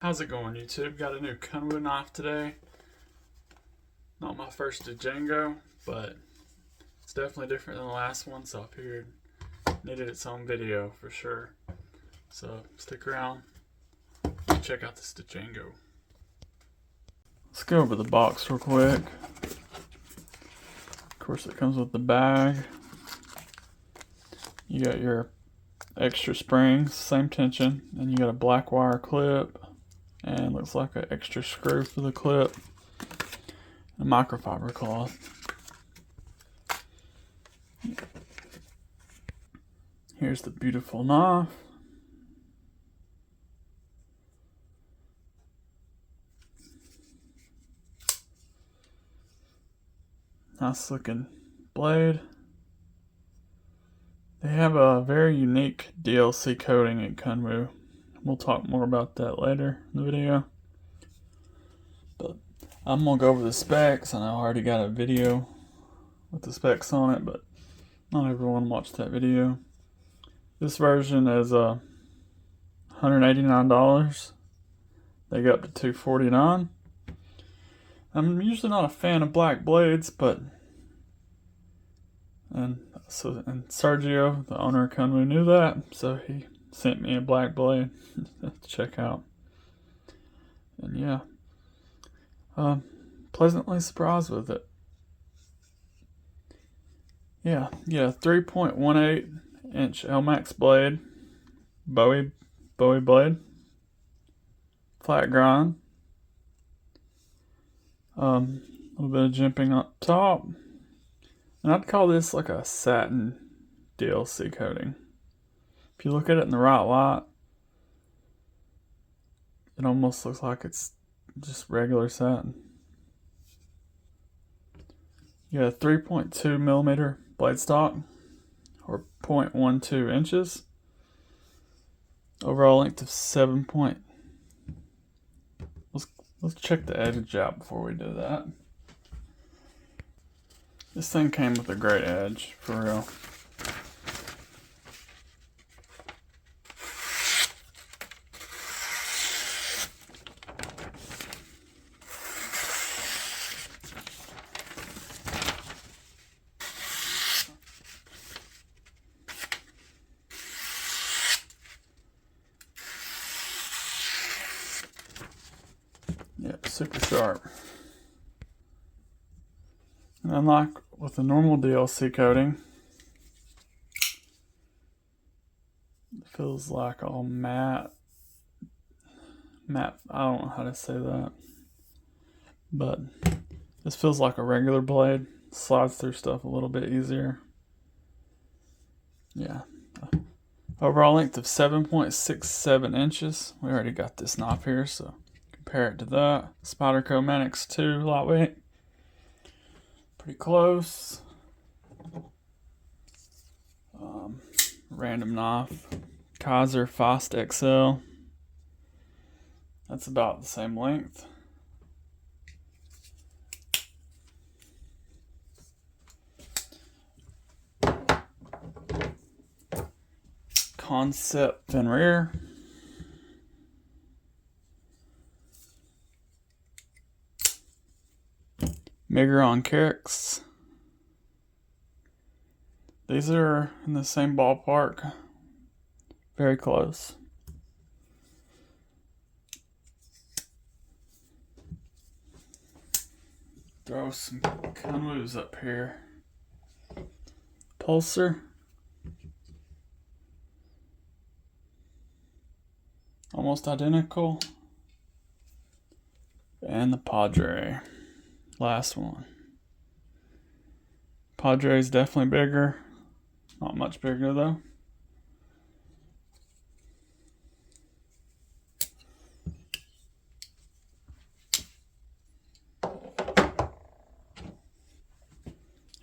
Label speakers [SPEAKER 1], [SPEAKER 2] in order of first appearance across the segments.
[SPEAKER 1] How's it going, YouTube? Got a new Kunwu knife today. Not my first Django, but it's definitely different than the last one, so I figured needed its own video for sure. So stick around and check out this Django. Let's go over the box real quick. Of course, it comes with the bag. You got your extra springs, same tension, and you got a black wire clip. And looks like an extra screw for the clip. A microfiber cloth. Here's the beautiful knife. Nice looking blade. They have a very unique DLC coating at Kunwu. We'll talk more about that later in the video. But I'm going to go over the specs. I know I already got a video with the specs on it, but not everyone watched that video. This version is $189. They go up to $249. I'm usually not a fan of black blades, but and Sergio, the owner of Kunwu, knew that, so he sent me a black blade to check out. And yeah, pleasantly surprised with it. Yeah, 3.18 inch L-Max blade, Bowie blade, flat grind, a little bit of jimping up top, and I'd call this like a satin DLC coating. If you look at it in the right light, it almost looks like it's just regular satin. You got a 3.2 millimeter blade stock, or 0.12 inches. Overall length of 7 point. Let's check the edge out before we do that. This thing came with a great edge, for real. Yep, super sharp. And unlike with the normal DLC coating, it feels like all matte. I don't know how to say that. But this feels like a regular blade. Slides through stuff a little bit easier. Yeah. Overall length of 7.67 inches. We already got this knife here, so compare it to that. Spyderco Manix 2 lightweight. Pretty close. Random knife. Kaiser Feist XL. That's about the same length. Concept fin rear. Migron Carricks. These are in the same ballpark. Very close. Throw some Kunwus up here. Pulsar. Almost identical. And the Padre. Last one. Padre is definitely bigger. Not much bigger though.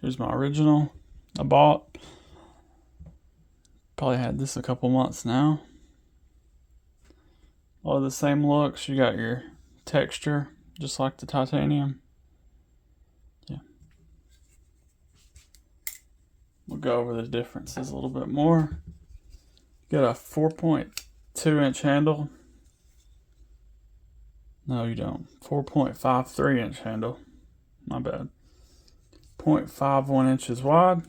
[SPEAKER 1] Here's my original I bought. Probably had this a couple months now. All the same looks. You got your texture, just like the titanium. Yeah. We'll go over the differences a little bit more. Got a 4.2 inch handle. No, you don't. 4.53 inch handle. My bad. 0.51 inches wide.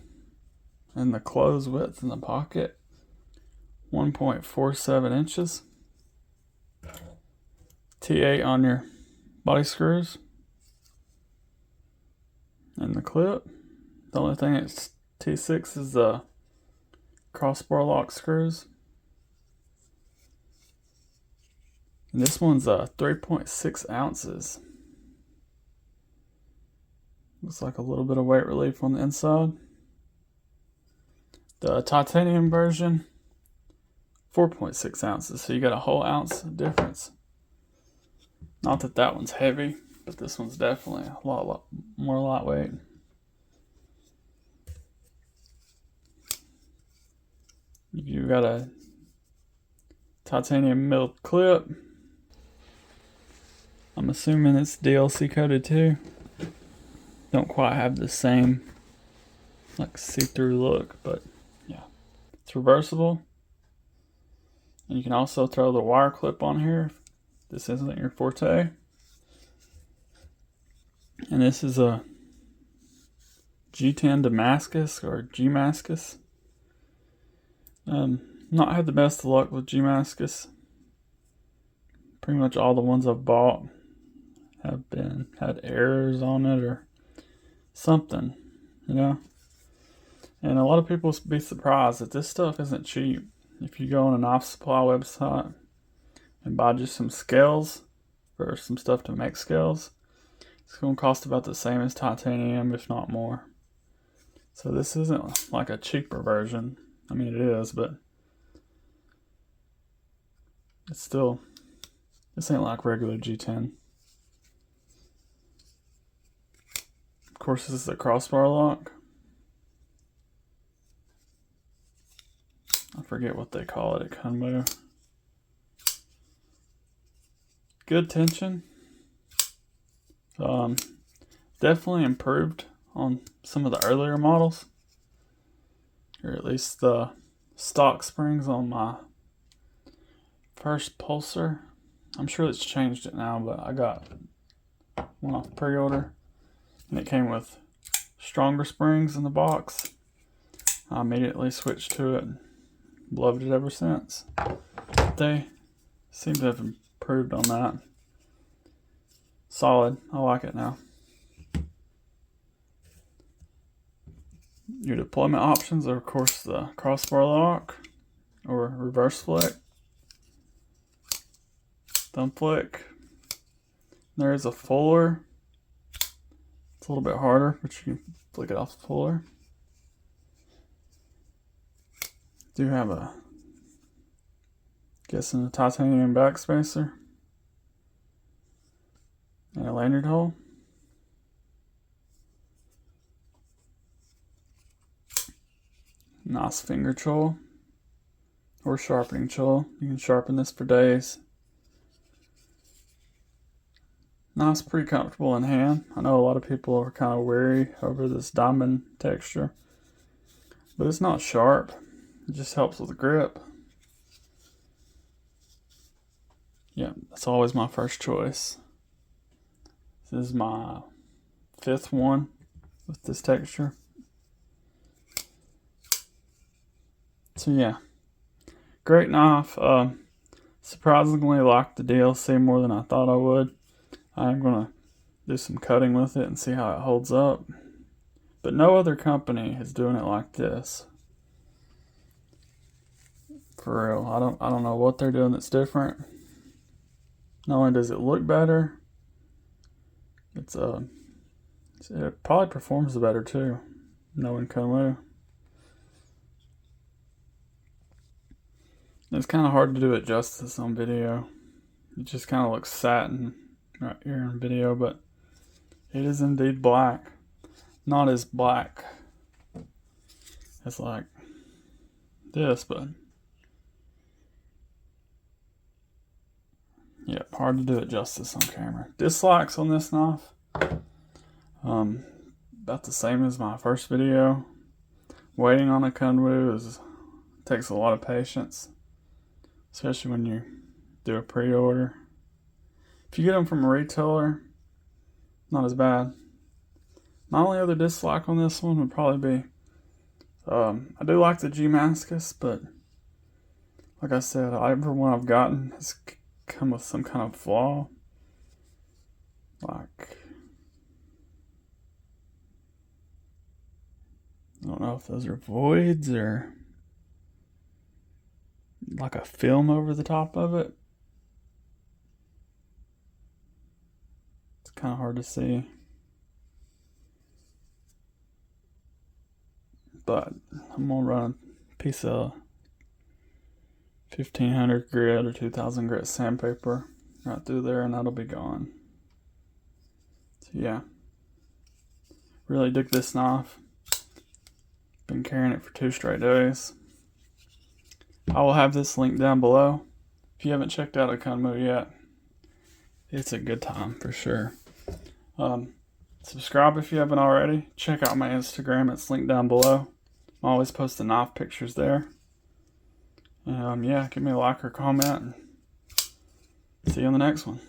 [SPEAKER 1] And the close width in the pocket, 1.47 inches. T8 on your body screws. And the clip. The only thing that's T6 is the crossbar lock screws. And this one's 3.6 ounces. Looks like a little bit of weight relief on the inside. The titanium version, 4.6 ounces. So you got a whole ounce difference. Not that that one's heavy, but this one's definitely a lot more lightweight. You got a titanium milled clip. I'm assuming it's DLC coated too. Don't quite have the same like see-through look, but yeah. It's reversible. And you can also throw the wire clip on here if this isn't your forte. And this is a G10 Damascus or Gmascus. Not had the best of luck with Gmascus. Pretty much all the ones I've bought have had errors on it or something, you know. And a lot of people be surprised that this stuff isn't cheap. If you go on a knife supply website and buy just some scales or some stuff to make scales, it's going to cost about the same as titanium, if not more. So this isn't like a cheaper version. I mean, it is, but it's still, this ain't like regular G10. Of course, this is a crossbar lock. I forget what they call it at Kunwu. Good tension. Definitely improved on some of the earlier models, or at least the stock springs on my first pulsar. I'm sure it's changed it now, but I got one off pre-order and it came with stronger springs in the box. I immediately switched to it and loved it ever since. They seem to have improved on that. Solid. I like it now. Your deployment options are, of course, the crossbar lock or reverse flick, thumb flick. There is a fuller. It's a little bit harder, but you can flick it off the fuller. Do have a, guessing a titanium backspacer and a lanyard hole. Nice finger choil or sharpening choil. You can sharpen this for days. Nice, pretty comfortable in hand. I know a lot of people are kind of wary over this diamond texture, but it's not sharp. It just helps with the grip. Yeah, that's always my first choice. This is my 5th one with this texture. So yeah, great knife. Surprisingly liked the DLC more than I thought I would. I'm gonna do some cutting with it and see how it holds up. But no other company is doing it like this. For real, I don't know what they're doing that's different. Not only does it look better, it probably performs better too, knowing Kunwu. It's kind of hard to do it justice on video. It just kind of looks satin right here in video, but it is indeed black. Not as black as like this, but yeah, hard to do it justice on camera. Dislikes on this knife, about the same as my first video. Waiting on a Kunwu takes a lot of patience, especially when you do a pre-order. If you get them from a retailer, not as bad. My only other dislike on this one would probably be, I do like the Damascus, but like I said, every one I've gotten has come with some kind of flaw. Like, I don't know if those are voids or like a film over the top of it. It's kind of hard to see. But I'm going to run a piece of 1500 grit or 2000 grit sandpaper right through there, and that'll be gone. So yeah, really dig this knife. Been carrying it for 2 straight days. I will have this link down below. If you haven't checked out a Kunwu yet, it's a good time for sure. Subscribe if you haven't already. Check out my Instagram, it's linked down below. I'm always posting knife pictures there. Yeah, give me a like or comment, and see you on the next one.